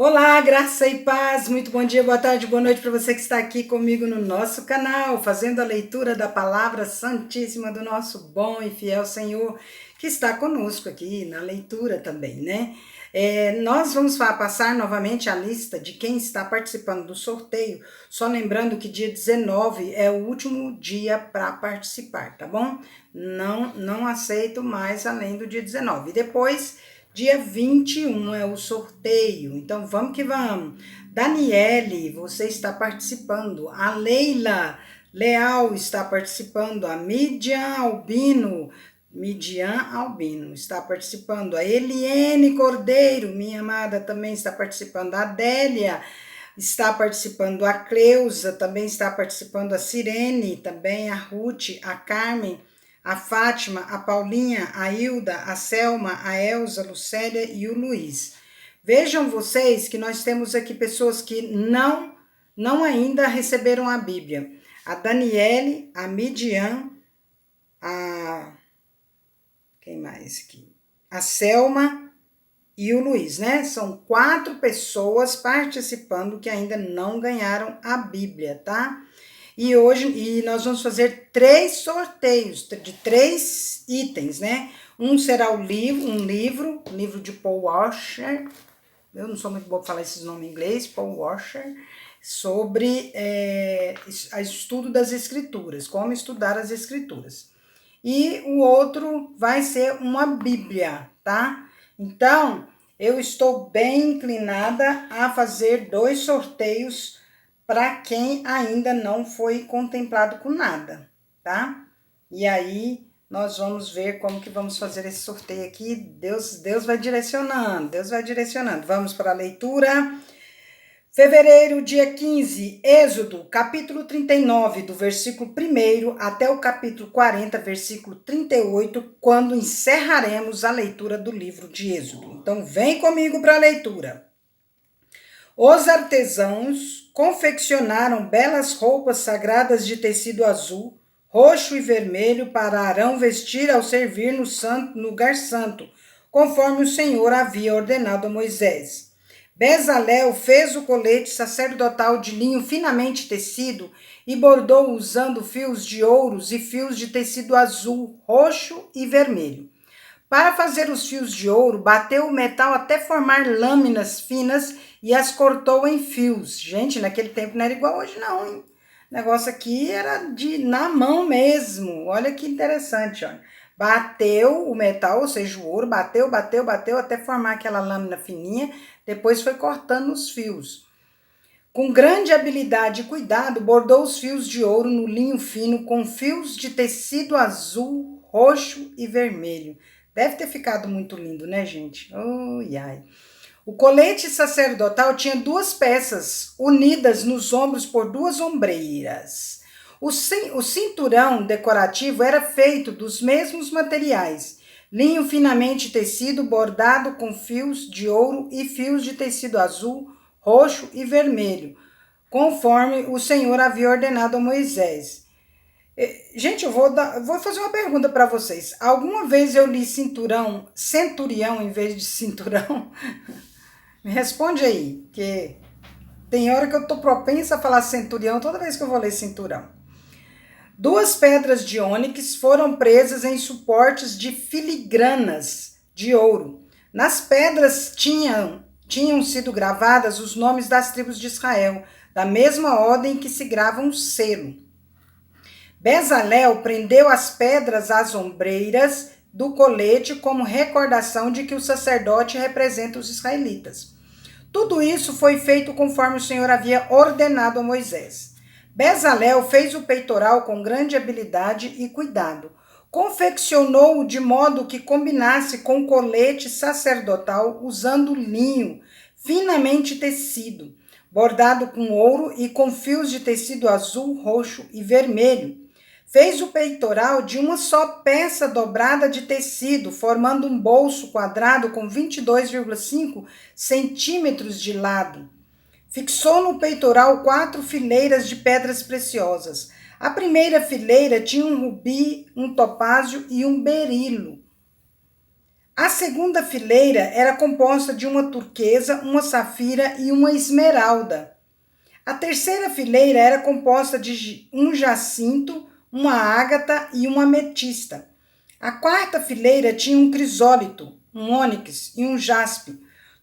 Olá, graça e paz, muito bom dia, boa tarde, boa noite para você que está aqui comigo no nosso canal, fazendo a leitura da palavra santíssima do nosso bom e fiel Senhor, que está conosco aqui na leitura também, né? Nós vamos passar novamente a lista de quem está participando do sorteio, só lembrando que dia 19 é o último dia para participar, tá bom? Não aceito mais além do dia 19. E depois, dia 21 é o sorteio, então vamos que vamos. Daniele, você está participando. A Leila Leal está participando. A Midian Albino está participando. A Eliene Cordeiro, minha amada, também está participando. A Adélia está participando. A Cleusa também está participando. A Sirene também. A Ruth, a Carmen, a Fátima, a Paulinha, a Hilda, a Selma, a Elza, a Lucélia e o Luiz. Vejam vocês que nós temos aqui pessoas que não ainda receberam a Bíblia. A Daniele, a Midian, quem mais aqui? A Selma e o Luiz, né? São 4 pessoas participando que ainda não ganharam a Bíblia, tá? E nós vamos fazer 3 sorteios de 3 itens, né? Um será um livro de Paul Washer. Eu não sou muito boa para falar esses nomes em inglês, Paul Washer, sobre estudo das escrituras, como estudar as escrituras. E o outro vai ser uma Bíblia, tá? Então, eu estou bem inclinada a fazer 2 sorteios para quem ainda não foi contemplado com nada, tá? E aí, nós vamos ver como que vamos fazer esse sorteio aqui. Deus vai direcionando, Deus vai direcionando. Vamos para a leitura. Fevereiro, dia 15, Êxodo, capítulo 39, do versículo 1 até o capítulo 40, versículo 38, quando encerraremos a leitura do livro de Êxodo. Então, vem comigo para a leitura. Os artesãos confeccionaram belas roupas sagradas de tecido azul, roxo e vermelho para Arão vestir ao servir no lugar santo, conforme o Senhor havia ordenado a Moisés. Bezalel fez o colete sacerdotal de linho finamente tecido e bordou usando fios de ouros e fios de tecido azul, roxo e vermelho. Para fazer os fios de ouro, bateu o metal até formar lâminas finas e as cortou em fios. Gente, naquele tempo não era igual hoje não, hein? O negócio aqui era na mão mesmo. Olha que interessante, olha. Bateu o metal, ou seja, o ouro, bateu até formar aquela lâmina fininha, depois foi cortando os fios. Com grande habilidade e cuidado, bordou os fios de ouro no linho fino com fios de tecido azul, roxo e vermelho. Deve ter ficado muito lindo, né, gente? Ai. O colete sacerdotal tinha 2 peças unidas nos ombros por 2 ombreiras. O cinturão decorativo era feito dos mesmos materiais, linho finamente tecido bordado com fios de ouro e fios de tecido azul, roxo e vermelho, conforme o Senhor havia ordenado a Moisés. Gente, eu vou fazer uma pergunta para vocês. Alguma vez eu li centurião em vez de cinturão? Me responde aí, que tem hora que eu tô propensa a falar centurião toda vez que eu vou ler cinturão. 2 pedras de ônix foram presas em suportes de filigranas de ouro. Nas pedras tinham sido gravadas os nomes das tribos de Israel, da mesma ordem que se grava um selo. Bezalel prendeu as pedras às ombreiras do colete como recordação de que o sacerdote representa os israelitas. Tudo isso foi feito conforme o Senhor havia ordenado a Moisés. Bezalel fez o peitoral com grande habilidade e cuidado. Confeccionou-o de modo que combinasse com o colete sacerdotal usando linho finamente tecido, bordado com ouro e com fios de tecido azul, roxo e vermelho. Fez o peitoral de uma só peça dobrada de tecido, formando um bolso quadrado com 22,5 centímetros de lado. Fixou no peitoral 4 fileiras de pedras preciosas. A primeira fileira tinha um rubi, um topázio e um berilo. A segunda fileira era composta de uma turquesa, uma safira e uma esmeralda. A terceira fileira era composta de um jacinto, uma ágata e uma ametista. A quarta fileira tinha um crisólito, um ônix e um jaspe.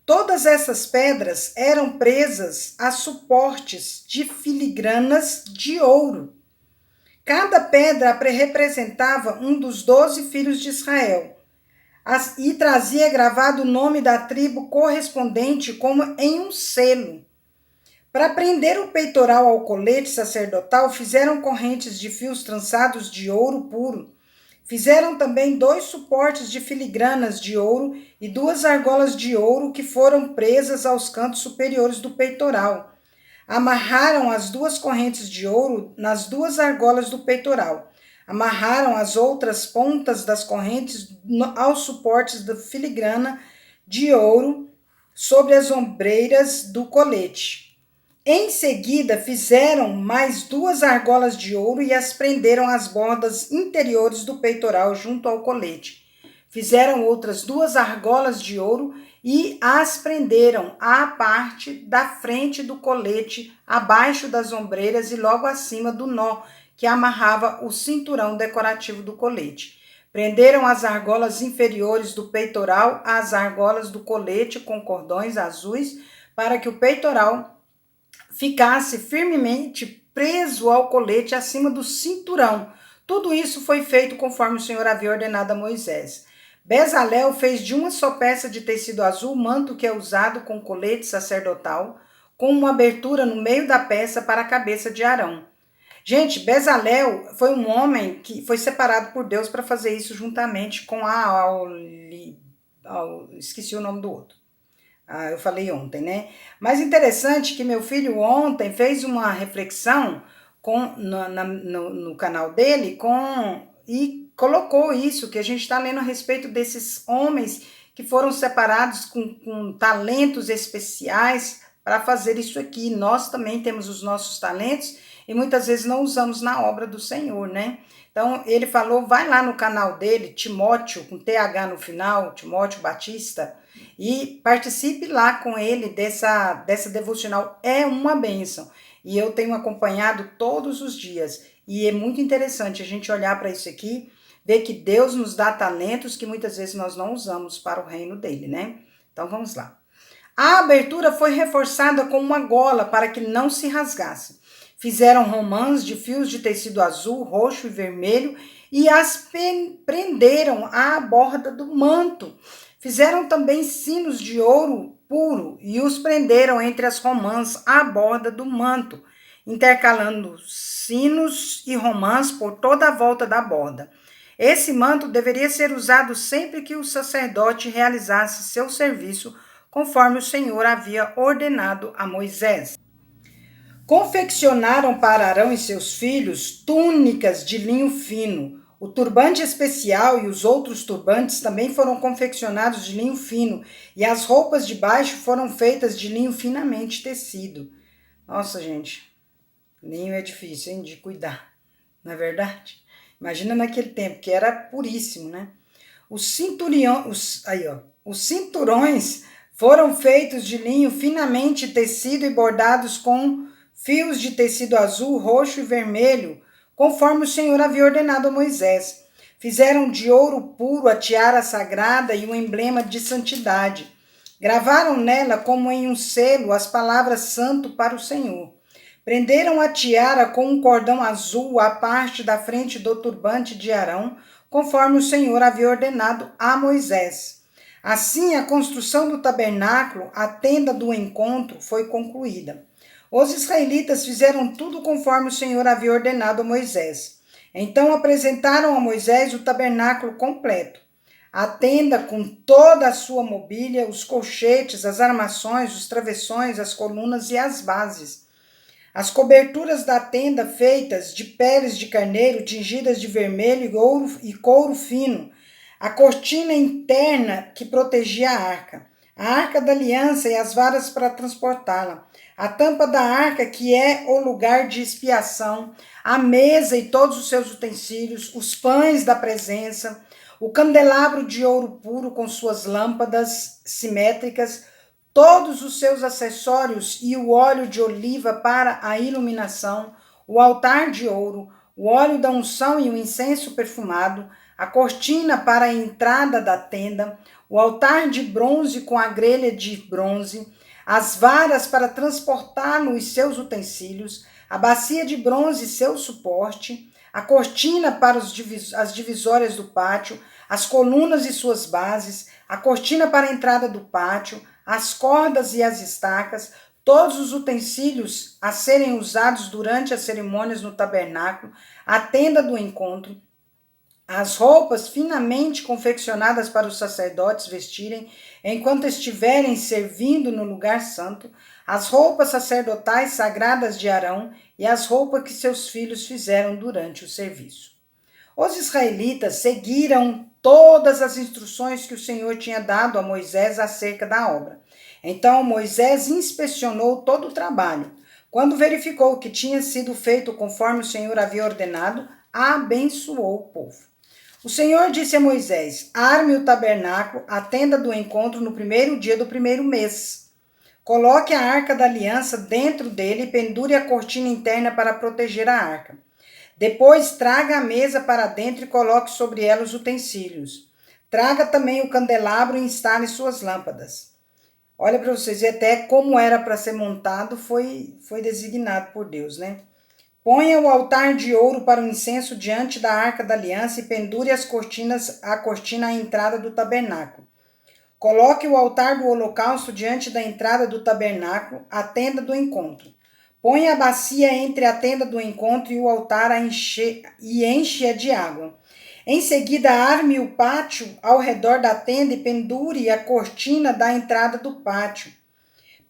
Todas essas pedras eram presas a suportes de filigranas de ouro. Cada pedra representava um dos 12 filhos de Israel e trazia gravado o nome da tribo correspondente como em um selo. Para prender o peitoral ao colete sacerdotal, fizeram correntes de fios trançados de ouro puro. Fizeram também 2 suportes de filigranas de ouro e 2 argolas de ouro que foram presas aos cantos superiores do peitoral. Amarraram as 2 correntes de ouro nas 2 argolas do peitoral. Amarraram as outras pontas das correntes aos suportes da filigrana de ouro sobre as ombreiras do colete. Em seguida, fizeram mais 2 argolas de ouro e as prenderam às bordas interiores do peitoral junto ao colete. Fizeram outras 2 argolas de ouro e as prenderam à parte da frente do colete, abaixo das ombreiras e logo acima do nó que amarrava o cinturão decorativo do colete. Prenderam as argolas inferiores do peitoral às argolas do colete com cordões azuis para que o peitoral ficasse firmemente preso ao colete acima do cinturão. Tudo isso foi feito conforme o Senhor havia ordenado a Moisés. Bezalel fez de uma só peça de tecido azul o manto que é usado com colete sacerdotal, com uma abertura no meio da peça para a cabeça de Arão. Gente, Bezalel foi um homem que foi separado por Deus para fazer isso juntamente com esqueci o nome do outro. Eu falei ontem, né? Mas interessante que meu filho ontem fez uma reflexão no canal dele e colocou isso, que a gente está lendo a respeito desses homens que foram separados com talentos especiais para fazer isso aqui. Nós também temos os nossos talentos e muitas vezes não usamos na obra do Senhor, né? Então, ele falou, vai lá no canal dele, Timóteo, com TH no final, Timóteo Batista, e participe lá com ele dessa devocional. É uma bênção. E eu tenho acompanhado todos os dias. E é muito interessante a gente olhar para isso aqui, ver que Deus nos dá talentos que muitas vezes nós não usamos para o reino dele, né? Então, vamos lá. A abertura foi reforçada com uma gola para que não se rasgasse. Fizeram romãs de fios de tecido azul, roxo e vermelho e as prenderam à borda do manto. Fizeram também sinos de ouro puro e os prenderam entre as romãs à borda do manto, intercalando sinos e romãs por toda a volta da borda. Esse manto deveria ser usado sempre que o sacerdote realizasse seu serviço, conforme o Senhor havia ordenado a Moisés. Confeccionaram para Arão e seus filhos túnicas de linho fino. O turbante especial e os outros turbantes também foram confeccionados de linho fino, e as roupas de baixo foram feitas de linho finamente tecido. Nossa, gente, linho é difícil, hein, de cuidar, não é verdade? Imagina naquele tempo, que era puríssimo, né? Os cinturões foram feitos de linho finamente tecido e bordados com fios de tecido azul, roxo e vermelho, conforme o Senhor havia ordenado a Moisés. Fizeram de ouro puro a tiara sagrada e o emblema de santidade. Gravaram nela, como em um selo, as palavras santo para o Senhor. Prenderam a tiara com um cordão azul à parte da frente do turbante de Arão, conforme o Senhor havia ordenado a Moisés. Assim, a construção do tabernáculo, a tenda do encontro, foi concluída. Os israelitas fizeram tudo conforme o Senhor havia ordenado a Moisés. Então apresentaram a Moisés o tabernáculo completo, a tenda com toda a sua mobília, os colchetes, as armações, os travessões, as colunas e as bases. As coberturas da tenda feitas de peles de carneiro tingidas de vermelho e couro fino, a cortina interna que protegia a arca da aliança e as varas para transportá-la, a tampa da arca, que é o lugar de expiação, a mesa e todos os seus utensílios, os pães da presença, o candelabro de ouro puro com suas lâmpadas simétricas, todos os seus acessórios e o óleo de oliva para a iluminação, o altar de ouro, o óleo da unção e o incenso perfumado, a cortina para a entrada da tenda, o altar de bronze com a grelha de bronze, as varas para transportá-lo e seus utensílios, a bacia de bronze e seu suporte, a cortina para as divisórias do pátio, as colunas e suas bases, a cortina para a entrada do pátio, as cordas e as estacas, todos os utensílios a serem usados durante as cerimônias no tabernáculo, a tenda do encontro, as roupas finamente confeccionadas para os sacerdotes vestirem enquanto estiverem servindo no lugar santo, as roupas sacerdotais sagradas de Arão e as roupas que seus filhos fizeram durante o serviço. Os israelitas seguiram todas as instruções que o Senhor tinha dado a Moisés acerca da obra. Então Moisés inspecionou todo o trabalho. Quando verificou que tinha sido feito conforme o Senhor havia ordenado, abençoou o povo. O Senhor disse a Moisés: arme o tabernáculo, a tenda do encontro, no primeiro dia do primeiro mês. Coloque a arca da aliança dentro dele e pendure a cortina interna para proteger a arca. Depois traga a mesa para dentro e coloque sobre ela os utensílios. Traga também o candelabro e instale suas lâmpadas. Olha para vocês verem até como era para ser montado, foi designado por Deus, né? Ponha o altar de ouro para o incenso diante da arca da aliança e pendure a cortina à entrada do tabernáculo. Coloque o altar do holocausto diante da entrada do tabernáculo, a tenda do encontro. Ponha a bacia entre a tenda do encontro e o altar enche-a de água. Em seguida, arme o pátio ao redor da tenda e pendure a cortina da entrada do pátio.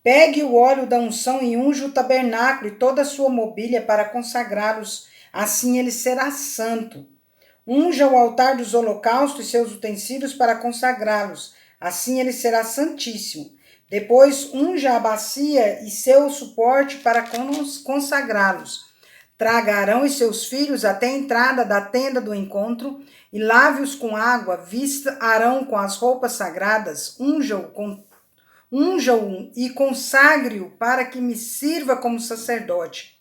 Pegue o óleo da unção e unja o tabernáculo e toda a sua mobília para consagrá-los, assim ele será santo. Unja o altar dos holocaustos e seus utensílios para consagrá-los, assim ele será santíssimo. Depois unja a bacia e seu suporte para consagrá-los. Traga Arão e seus filhos até a entrada da tenda do encontro e lave-os com água, vista Arão com as roupas sagradas, unja-o e consagre-o para que me sirva como sacerdote.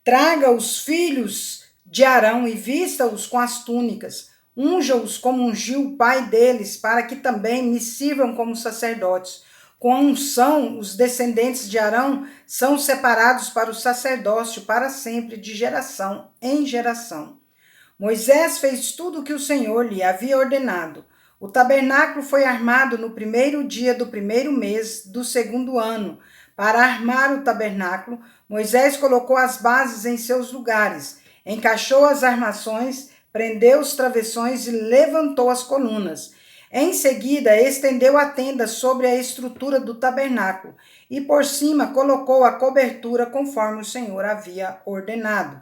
Traga os filhos de Arão e vista-os com as túnicas. Unja-os como ungiu o pai deles, para que também me sirvam como sacerdotes. Com a unção, os descendentes de Arão são separados para o sacerdócio para sempre, de geração em geração. Moisés fez tudo o que o Senhor lhe havia ordenado. O tabernáculo foi armado no primeiro dia do primeiro mês do segundo ano. Para armar o tabernáculo, Moisés colocou as bases em seus lugares, encaixou as armações, prendeu os travessões e levantou as colunas. Em seguida, estendeu a tenda sobre a estrutura do tabernáculo e por cima colocou a cobertura conforme o Senhor havia ordenado.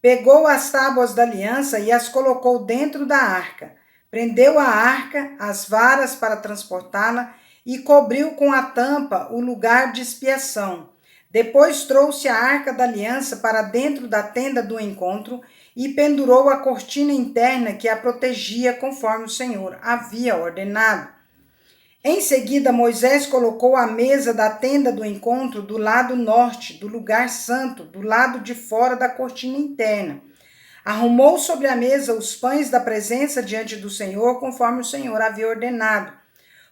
Pegou as tábuas da aliança e as colocou dentro da arca. Prendeu a arca, as varas para transportá-la e cobriu com a tampa o lugar de expiação. Depois trouxe a arca da aliança para dentro da tenda do encontro e pendurou a cortina interna que a protegia conforme o Senhor havia ordenado. Em seguida, Moisés colocou a mesa da tenda do encontro do lado norte do lugar santo, do lado de fora da cortina interna. Arrumou sobre a mesa os pães da presença diante do Senhor, conforme o Senhor havia ordenado.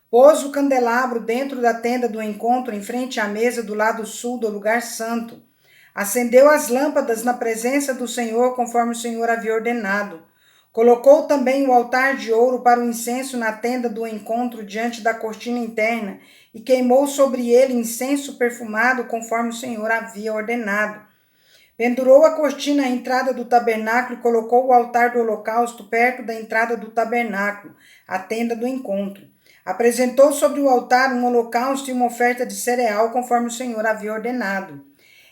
Pôs o candelabro dentro da tenda do encontro, em frente à mesa do lado sul do lugar santo. Acendeu as lâmpadas na presença do Senhor, conforme o Senhor havia ordenado. Colocou também o altar de ouro para o incenso na tenda do encontro diante da cortina interna e queimou sobre ele incenso perfumado, conforme o Senhor havia ordenado. Pendurou a cortina à entrada do tabernáculo e colocou o altar do holocausto perto da entrada do tabernáculo, a tenda do encontro. Apresentou sobre o altar um holocausto e uma oferta de cereal, conforme o Senhor havia ordenado.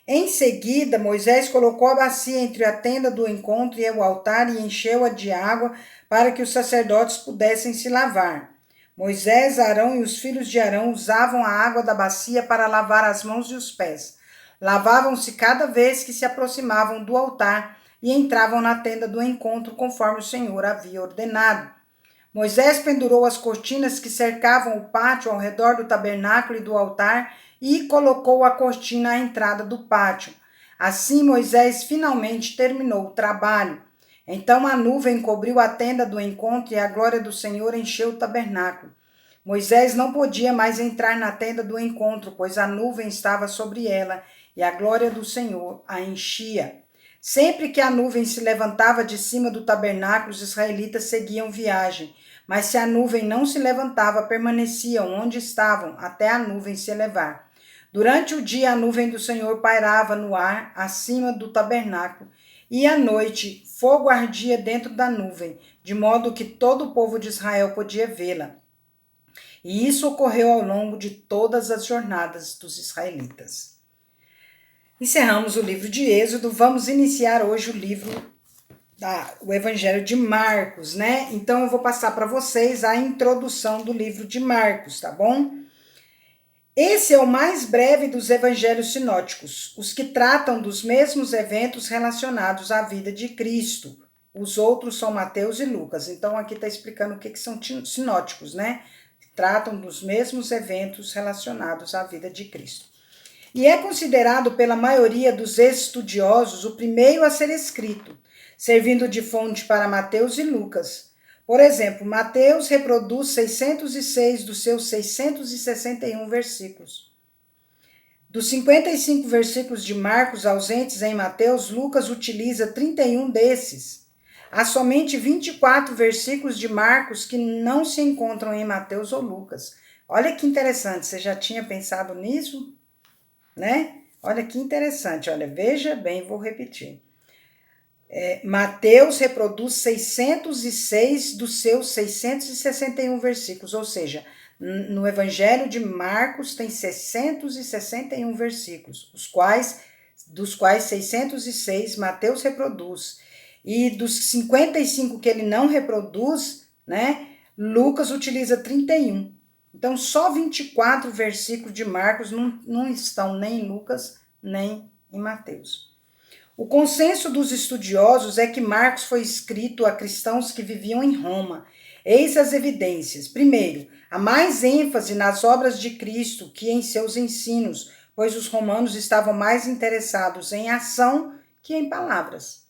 Em seguida, Moisés colocou a bacia entre a tenda do encontro e o altar e encheu-a de água para que os sacerdotes pudessem se lavar. Moisés, Arão e os filhos de Arão usavam a água da bacia para lavar as mãos e os pés. Lavavam-se cada vez que se aproximavam do altar e entravam na tenda do encontro conforme o Senhor havia ordenado. Moisés pendurou as cortinas que cercavam o pátio ao redor do tabernáculo e do altar e colocou a cortina à entrada do pátio. Assim Moisés finalmente terminou o trabalho. Então a nuvem cobriu a tenda do encontro e a glória do Senhor encheu o tabernáculo. Moisés não podia mais entrar na tenda do encontro, pois a nuvem estava sobre ela e a glória do Senhor a enchia. Sempre que a nuvem se levantava de cima do tabernáculo, os israelitas seguiam viagem. Mas se a nuvem não se levantava, permaneciam onde estavam até a nuvem se elevar. Durante o dia, a nuvem do Senhor pairava no ar acima do tabernáculo, e à noite fogo ardia dentro da nuvem, de modo que todo o povo de Israel podia vê-la. E isso ocorreu ao longo de todas as jornadas dos israelitas. Encerramos o livro de Êxodo, vamos iniciar hoje o Evangelho de Marcos, né? Então eu vou passar para vocês a introdução do livro de Marcos, tá bom? Esse é o mais breve dos evangelhos sinóticos, os que tratam dos mesmos eventos relacionados à vida de Cristo. Os outros são Mateus e Lucas. Então aqui está explicando o que são sinóticos, né? Tratam dos mesmos eventos relacionados à vida de Cristo. E é considerado pela maioria dos estudiosos o primeiro a ser escrito, servindo de fonte para Mateus e Lucas. Por exemplo, Mateus reproduz 606 dos seus 661 versículos. Dos 55 versículos de Marcos ausentes em Mateus, Lucas utiliza 31 desses. Há somente 24 versículos de Marcos que não se encontram em Mateus ou Lucas. Olha que interessante, você já tinha pensado nisso? Né? Olha que interessante, olha, veja bem, vou repetir. Mateus reproduz 606 dos seus 661 versículos, ou seja, no Evangelho de Marcos tem 661 versículos, dos quais 606 Mateus reproduz, e dos 55 que ele não reproduz, né, Lucas utiliza 31. Então, só 24 versículos de Marcos não estão nem em Lucas, nem em Mateus. O consenso dos estudiosos é que Marcos foi escrito a cristãos que viviam em Roma. Eis as evidências. Primeiro, há mais ênfase nas obras de Cristo que em seus ensinos, pois os romanos estavam mais interessados em ação que em palavras.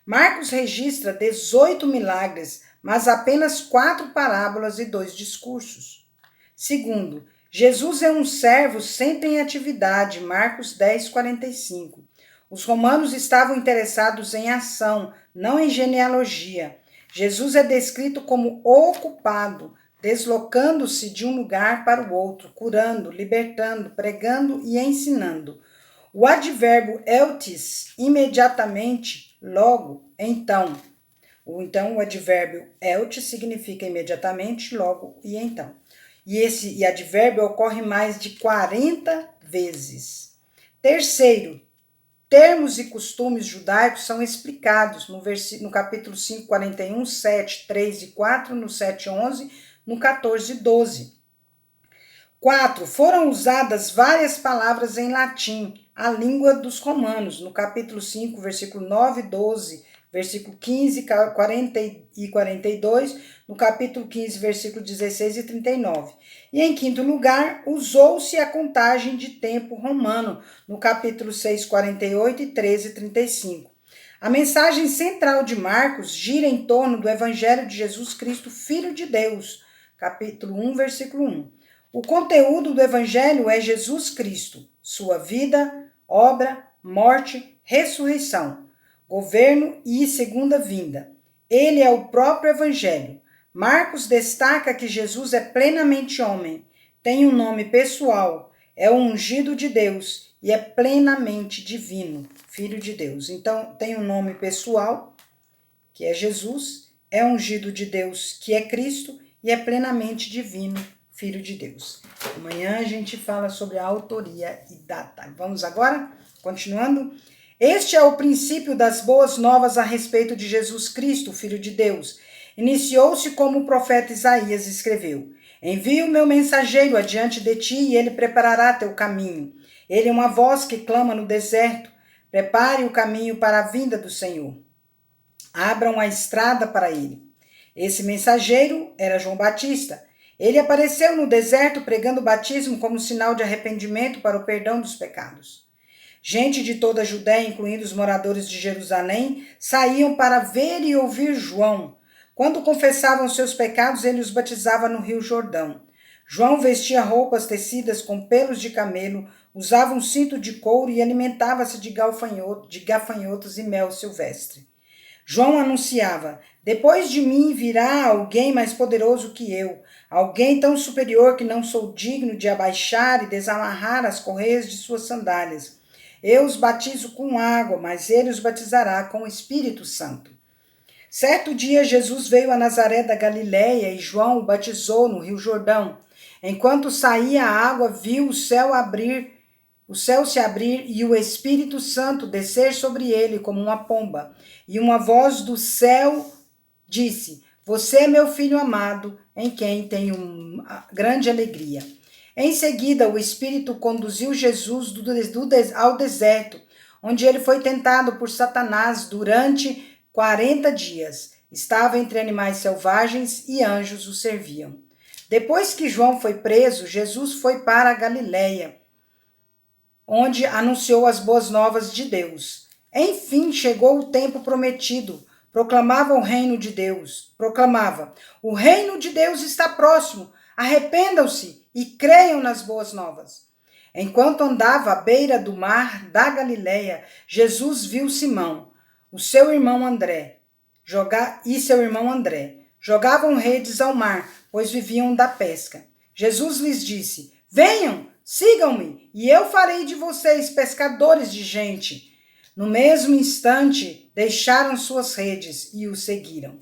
Marcos registra 18 milagres, mas apenas 4 parábolas e 2 discursos. Segundo, Jesus é um servo sempre em atividade, Marcos 10, 45. Os romanos estavam interessados em ação, não em genealogia. Jesus é descrito como ocupado, deslocando-se de um lugar para o outro, curando, libertando, pregando e ensinando. O advérbio eltis, imediatamente, logo, então. O advérbio eltis significa imediatamente, logo e então. E esse advérbio ocorre mais de 40 vezes. Terceiro, termos e costumes judaicos são explicados no capítulo 5, 41, 7, 3 e 4, no 7, 11, no 14, 12. 4. Foram usadas várias palavras em latim, a língua dos romanos, no capítulo 5, versículo 9, 12, versículo 15, 40 e 42, no capítulo 15, versículo 16 e 39. E em quinto lugar, usou-se a contagem de tempo romano, no capítulo 6, 48 e 13, 35. A mensagem central de Marcos gira em torno do Evangelho de Jesus Cristo, Filho de Deus, capítulo 1, versículo 1. O conteúdo do Evangelho é Jesus Cristo, sua vida, obra, morte, ressurreição, governo e segunda vinda. Ele é o próprio Evangelho. Marcos destaca que Jesus é plenamente homem, tem um nome pessoal, é o ungido de Deus e é plenamente divino, Filho de Deus. Então, tem um nome pessoal, que é Jesus, é ungido de Deus, que é Cristo, e é plenamente divino, Filho de Deus. Amanhã a gente fala sobre a autoria e data. Vamos agora? Continuando? Este é o princípio das boas novas a respeito de Jesus Cristo, Filho de Deus. Iniciou-se como o profeta Isaías escreveu: Envio o meu mensageiro adiante de ti e ele preparará teu caminho. Ele é uma voz que clama no deserto: Prepare o caminho para a vinda do Senhor. Abram a estrada para ele. Esse mensageiro era João Batista. Ele apareceu no deserto pregando o batismo como sinal de arrependimento para o perdão dos pecados. Gente de toda a Judéia, incluindo os moradores de Jerusalém, saíam para ver e ouvir João. Quando confessavam seus pecados, ele os batizava no Rio Jordão. João vestia roupas tecidas com pelos de camelo, usava um cinto de couro e alimentava-se de gafanhotos e mel silvestre. João anunciava: depois de mim virá alguém mais poderoso que eu, alguém tão superior que não sou digno de abaixar e desamarrar as correias de suas sandálias. Eu os batizo com água, mas ele os batizará com o Espírito Santo. Certo dia, Jesus veio a Nazaré da Galiléia e João o batizou no Rio Jordão. Enquanto saía a água, viu o céu se abrir e o Espírito Santo descer sobre ele como uma pomba. E uma voz do céu disse: Você é meu filho amado, em quem tenho grande alegria. Em seguida, o Espírito conduziu Jesus ao deserto, onde ele foi tentado por Satanás durante 40 dias. Estava entre animais selvagens e anjos o serviam. Depois que João foi preso, Jesus foi para a Galiléia, onde anunciou as boas novas de Deus. Enfim, chegou o tempo prometido. Proclamava: o reino de Deus está próximo. Arrependam-se e creiam nas boas novas. Enquanto andava à beira do mar da Galiléia, Jesus viu Simão, seu irmão André. Jogavam redes ao mar, pois viviam da pesca. Jesus lhes disse: Venham, sigam-me, e eu farei de vocês pescadores de gente. No mesmo instante, deixaram suas redes e o seguiram.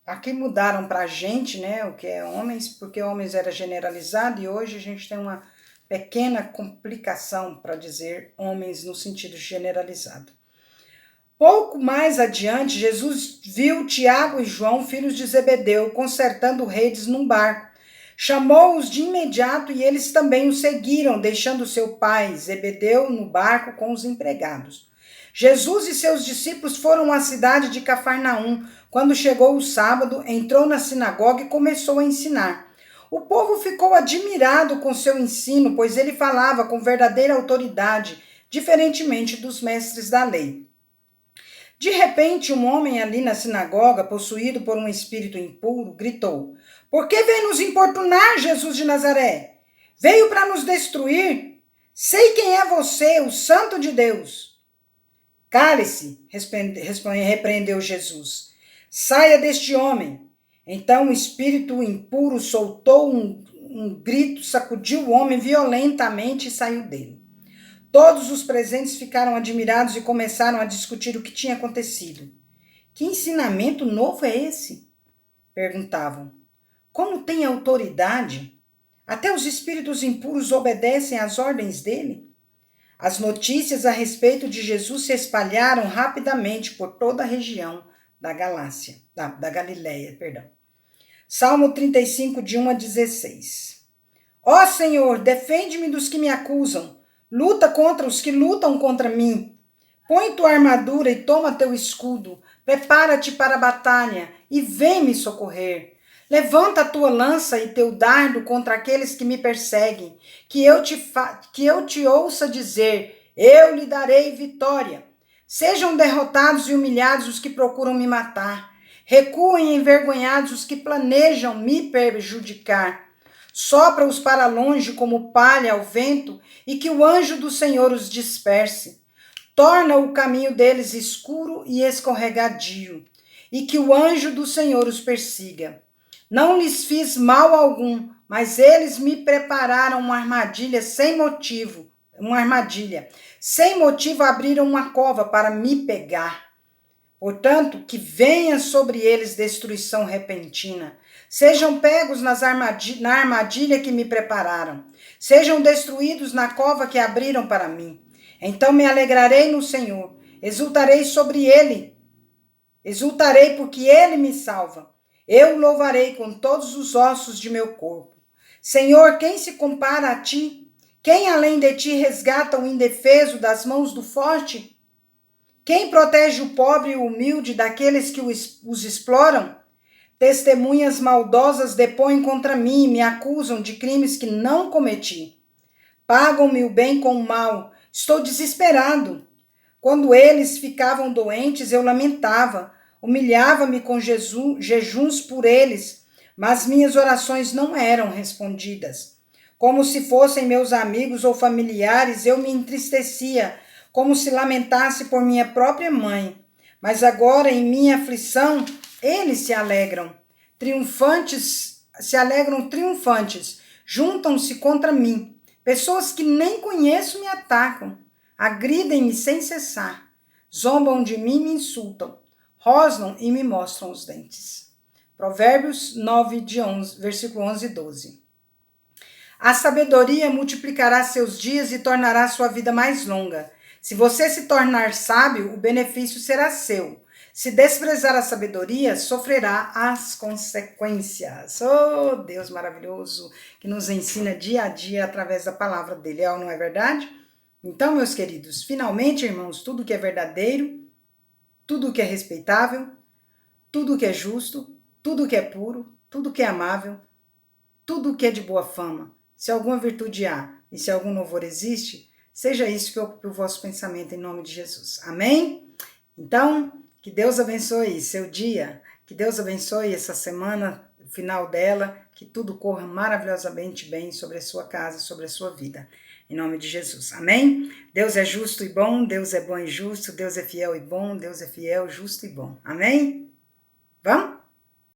Aqui mudaram para gente, né, o que é homens, porque homens era generalizado, e hoje a gente tem uma pequena complicação para dizer homens no sentido generalizado. Pouco mais adiante, Jesus viu Tiago e João, filhos de Zebedeu, consertando redes num barco. Chamou-os de imediato e eles também o seguiram, deixando seu pai, Zebedeu, no barco com os empregados. Jesus e seus discípulos foram à cidade de Cafarnaum. Quando chegou o sábado, entrou na sinagoga e começou a ensinar. O povo ficou admirado com seu ensino, pois ele falava com verdadeira autoridade, diferentemente dos mestres da lei. De repente, um homem ali na sinagoga, possuído por um espírito impuro, gritou: Por que veio nos importunar, Jesus de Nazaré? Veio para nos destruir? Sei quem é você, o Santo de Deus. Cale-se, repreendeu Jesus. Saia deste homem. Então o espírito impuro soltou um grito, sacudiu o homem violentamente e saiu dele. Todos os presentes ficaram admirados e começaram a discutir o que tinha acontecido. Que ensinamento novo é esse? Perguntavam. Como tem autoridade? Até os espíritos impuros obedecem às ordens dele? As notícias a respeito de Jesus se espalharam rapidamente por toda a região da Galiléia. Salmo 35, de 1 a 16. Ó Senhor, defende-me dos que me acusam. Luta contra os que lutam contra mim. Põe tua armadura e toma teu escudo. Prepara-te para a batalha e vem me socorrer. Levanta a tua lança e teu dardo contra aqueles que me perseguem. Que eu te ouça dizer, eu lhe darei vitória. Sejam derrotados e humilhados os que procuram me matar. Recuem envergonhados os que planejam me prejudicar. Sopra-os para longe como palha ao vento, e que o anjo do Senhor os disperse. Torna o caminho deles escuro e escorregadio, e que o anjo do Senhor os persiga. Não lhes fiz mal algum, mas eles me prepararam uma armadilha sem motivo. Sem motivo abriram uma cova para me pegar. Portanto, que venha sobre eles destruição repentina. Sejam pegos na armadilha que me prepararam. Sejam destruídos na cova que abriram para mim. Então me alegrarei no Senhor. Exultarei sobre ele. Exultarei porque ele me salva. Eu louvarei com todos os ossos de meu corpo. Senhor, quem se compara a ti? Quem além de ti resgata o indefeso das mãos do forte? Quem protege o pobre e o humilde daqueles que os exploram? Testemunhas maldosas depõem contra mim e me acusam de crimes que não cometi. Pagam-me o bem com o mal. Estou desesperado. Quando eles ficavam doentes, eu lamentava. Humilhava-me com jejuns por eles, mas minhas orações não eram respondidas. Como se fossem meus amigos ou familiares, eu me entristecia, como se lamentasse por minha própria mãe. Mas agora, em minha aflição, eles se alegram triunfantes, juntam-se contra mim. Pessoas que nem conheço me atacam, agridem-me sem cessar, zombam de mim e me insultam, rosnam e me mostram os dentes. Provérbios 9, versículo 11 e 12. A sabedoria multiplicará seus dias e tornará sua vida mais longa. Se você se tornar sábio, o benefício será seu. Se desprezar a sabedoria, sofrerá as consequências. Oh, Deus maravilhoso, que nos ensina dia a dia através da palavra dele, é ou não é verdade? Então, meus queridos, finalmente, irmãos, tudo que é verdadeiro, tudo que é respeitável, tudo que é justo, tudo que é puro, tudo que é amável, tudo que é de boa fama, se alguma virtude há e se algum louvor existe, seja isso que ocupe o vosso pensamento em nome de Jesus. Amém? Então, que Deus abençoe seu dia, que Deus abençoe essa semana, o final dela, que tudo corra maravilhosamente bem sobre a sua casa, sobre a sua vida. Em nome de Jesus. Amém? Deus é justo e bom, Deus é bom e justo, Deus é fiel e bom, Deus é fiel, justo e bom. Amém? Vamos?